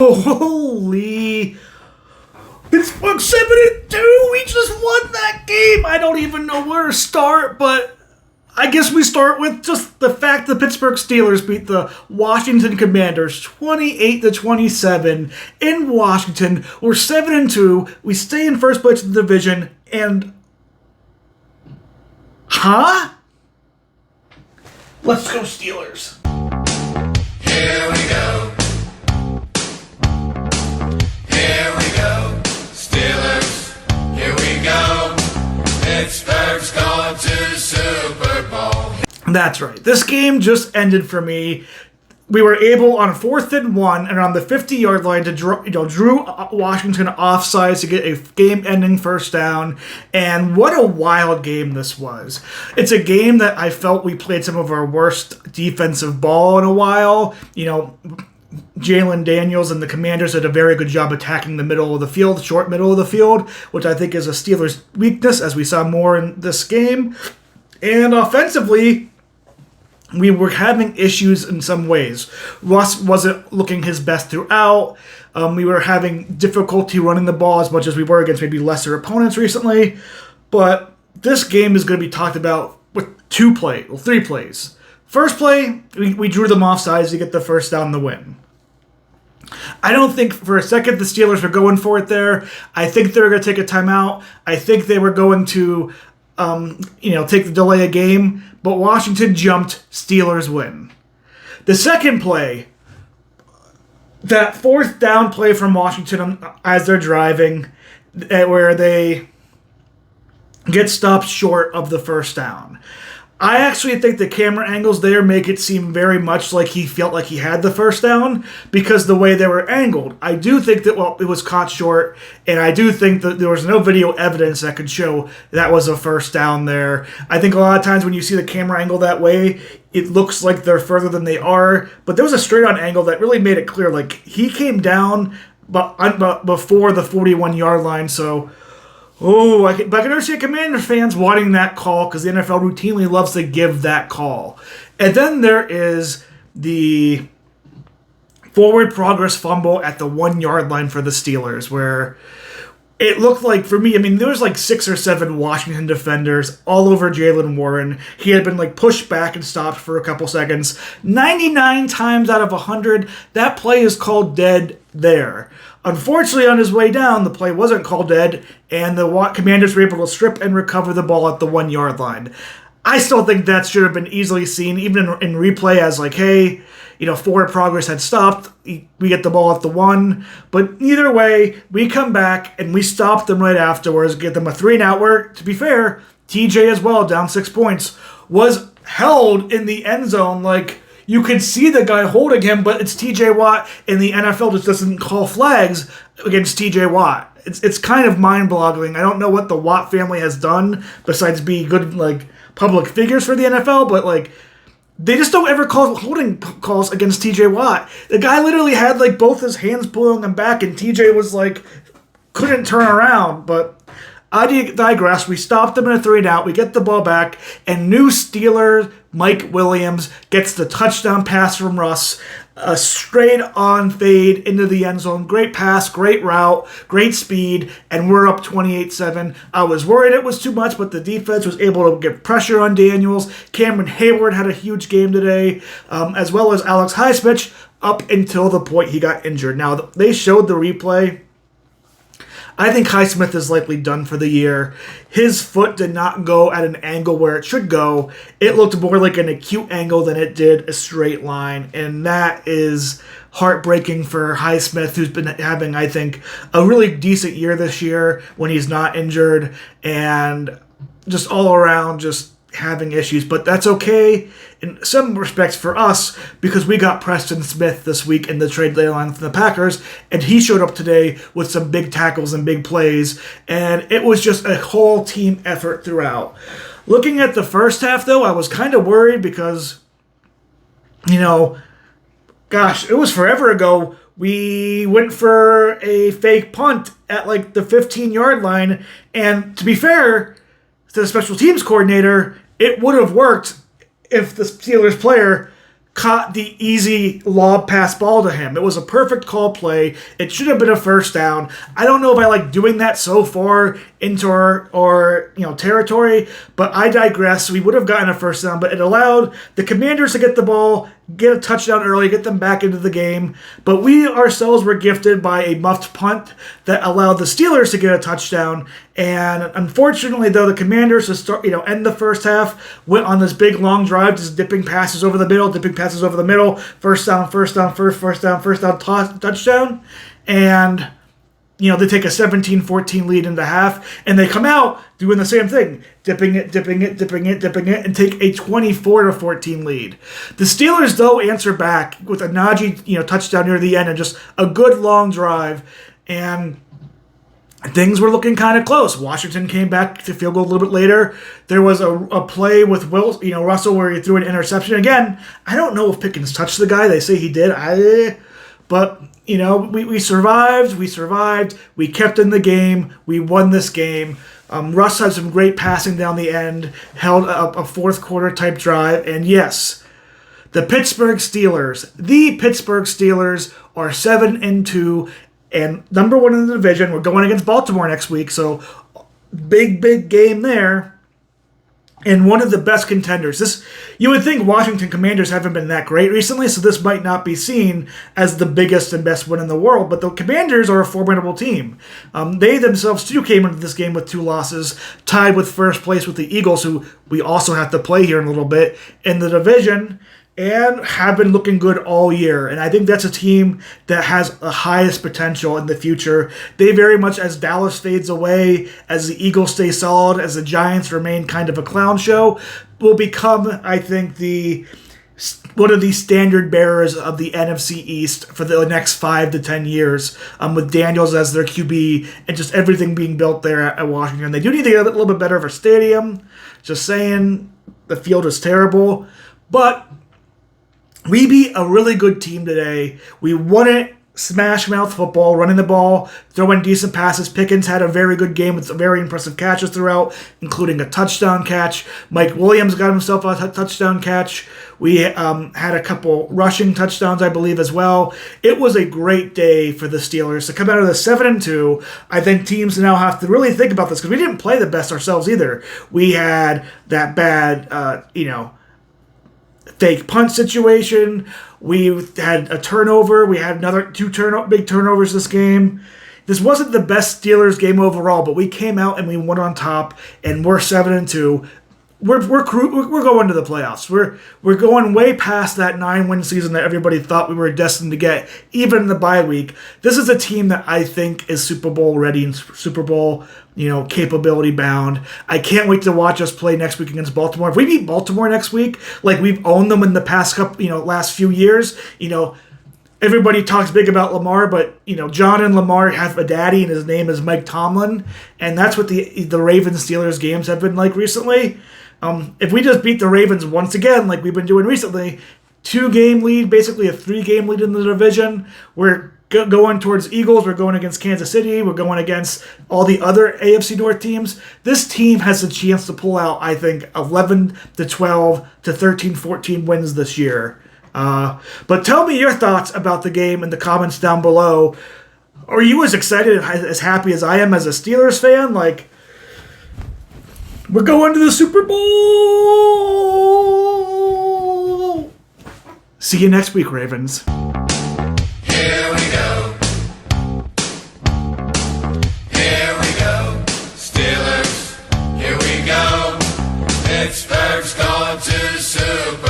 Holy Pittsburgh 7-2. We just won that game. I don't even know where to start, but I guess we start with just the fact the Pittsburgh Steelers beat the Washington Commanders 28-27 in Washington. We're 7-2. We stay in first place in the division, and let's go Steelers. Here we go. Here we go. Steelers. Here we go. Pittsburgh's going to Super Bowl. That's right. This game just ended for me. We were able on 4th and 1 and on the 50-yard line to drew Washington offsides to get a game-ending first down. And what a wild game this was. It's a game that I felt we played some of our worst defensive ball in a while. Jalen Daniels and the Commanders did a very good job attacking the middle of the field, short middle of the field, which I think is a Steelers' weakness, as we saw more in this game. And offensively, we were having issues in some ways. Russ wasn't looking his best throughout. We were having difficulty running the ball as much as we were against maybe lesser opponents recently. But this game is going to be talked about with three plays. First play, we drew them offsides to get the first down and the win. I don't think for a second the Steelers were going for it there. I think they were going to take a timeout. I think they were going to take the delay a game, but Washington jumped, Steelers win. The second play, that fourth down play from Washington as they're driving, where they get stopped short of the first down. I actually think the camera angles there make it seem very much like he felt like he had the first down because the way they were angled. I do think that, it was caught short, and I do think that there was no video evidence that could show that was a first down there. I think a lot of times when you see the camera angle that way, it looks like they're further than they are, but there was a straight-on angle that really made it clear, like, he came down before the 41-yard line, so... I can understand Commanders fans wanting that call because the NFL routinely loves to give that call. And then there is the forward progress fumble at the 1-yard line for the Steelers where it looked like, for me, there was like 6 or 7 Washington defenders all over Jaylen Warren. He had been pushed back and stopped for a couple seconds. 99 times out of 100, that play is called dead there. Unfortunately, on his way down, the play wasn't called dead, and the Commanders were able to strip and recover the ball at the 1-yard line. I still think that should have been easily seen, even in replay, as hey, forward progress had stopped. We get the ball at the 1. But either way, we come back, and we stop them right afterwards, get them a 3-and-out where, to be fair, TJ as well, down 6 points, was held in the end zone you could see the guy holding him, but it's TJ Watt, and the NFL just doesn't call flags against TJ Watt. It's kind of mind-boggling. I don't know what the Watt family has done besides be good public figures for the NFL, but they just don't ever call holding calls against TJ Watt. The guy literally had both his hands pulling him back, and TJ was couldn't turn around, but I digress. We stopped them in a 3-and-out. We get the ball back, and new Steeler Mike Williams gets the touchdown pass from Russ. A straight-on fade into the end zone. Great pass, great route, great speed, and we're up 28-7. I was worried it was too much, but the defense was able to get pressure on Daniels. Cameron Hayward had a huge game today, as well as Alex Highsmith up until the point he got injured. Now, they showed the replay. I think Highsmith is likely done for the year. His foot did not go at an angle where it should go. It looked more like an acute angle than it did a straight line, and that is heartbreaking for Highsmith, who's been having, I think, a really decent year this year when he's not injured, and just all around just having issues. But that's okay in some respects for us because we got Preston Smith this week in the trade deadline from the Packers, and he showed up today with some big tackles and big plays, and it was just a whole team effort throughout. Looking at the first half, though, I was kind of worried because, it was forever ago. We went for a fake punt at the 15-yard line, and to be fair, to the special teams coordinator, it would have worked if the Steelers player caught the easy lob pass ball to him. It was a perfect call play. It should have been a first down. I don't know if I like doing that so far into our territory, but I digress. We would have gotten a first down, but it allowed the Commanders to get the ball, get a touchdown early, get them back into the game. But we ourselves were gifted by a muffed punt that allowed the Steelers to get a touchdown. And unfortunately, though, the Commanders to start, end the first half went on this big long drive, just dipping passes over the middle, first down, touchdown, and they take a 17-14 lead in the half, and they come out doing the same thing, dipping it, and take a 24-14 lead. The Steelers, though, answer back with a Najee, touchdown near the end and just a good long drive, and things were looking kind of close. Washington came back to field goal a little bit later. There was a play with Russell where he threw an interception. Again, I don't know if Pickens touched the guy. They say he did. But we survived. We kept in the game. We won this game. Russ had some great passing down the end, held a fourth quarter type drive. And yes, the Pittsburgh Steelers are 7-2 and number one in the division. We're going against Baltimore next week, so big game there. And one of the best contenders. You would think Washington Commanders haven't been that great recently, so this might not be seen as the biggest and best win in the world. But the Commanders are a formidable team. They themselves too came into this game with 2 losses, tied with first place with the Eagles, who we also have to play here in a little bit in the division, and have been looking good all year. And I think that's a team that has the highest potential in the future. They very much, as Dallas fades away, as the Eagles stay solid, as the Giants remain kind of a clown show, will become, I think, one of the standard bearers of the NFC East for the next 5 to 10 years, with Daniels as their QB and just everything being built there at Washington. They do need to get a little bit better of a stadium. Just saying, the field is terrible. But we beat a really good team today. We won it, smash mouth football, running the ball, throwing decent passes. Pickens had a very good game with some very impressive catches throughout, including a touchdown catch. Mike Williams got himself a touchdown catch. We had a couple rushing touchdowns, I believe, as well. It was a great day for the Steelers to come out of the 7-2. I think teams now have to really think about this because we didn't play the best ourselves either. We had that bad, fake punt situation. We had a turnover. We had another 2 big turnovers this game. This wasn't the best Steelers game overall, but we came out and we went on top, and we're 7-2. We're going to the playoffs. We're going way past that 9-win season that everybody thought we were destined to get, even in the bye week. This is a team that I think is Super Bowl ready and Super Bowl, capability bound. I can't wait to watch us play next week against Baltimore. If we beat Baltimore next week, like we've owned them in the past last few years, everybody talks big about Lamar, but John and Lamar have a daddy, and his name is Mike Tomlin, and that's what the Ravens Steelers games have been like recently. If we just beat the Ravens once again, like we've been doing recently, 2-game lead, basically a 3-game lead in the division, we're going towards Eagles, we're going against Kansas City, we're going against all the other AFC North teams. This team has a chance to pull out, I think, 11 to 12 to 13-14 wins this year. But tell me your thoughts about the game in the comments down below. Are you as excited, as happy as I am as a Steelers fan? We're going to the Super Bowl! See you next week, Ravens. Here we go. Here we go. Steelers, here we go. Pittsburgh's going to Super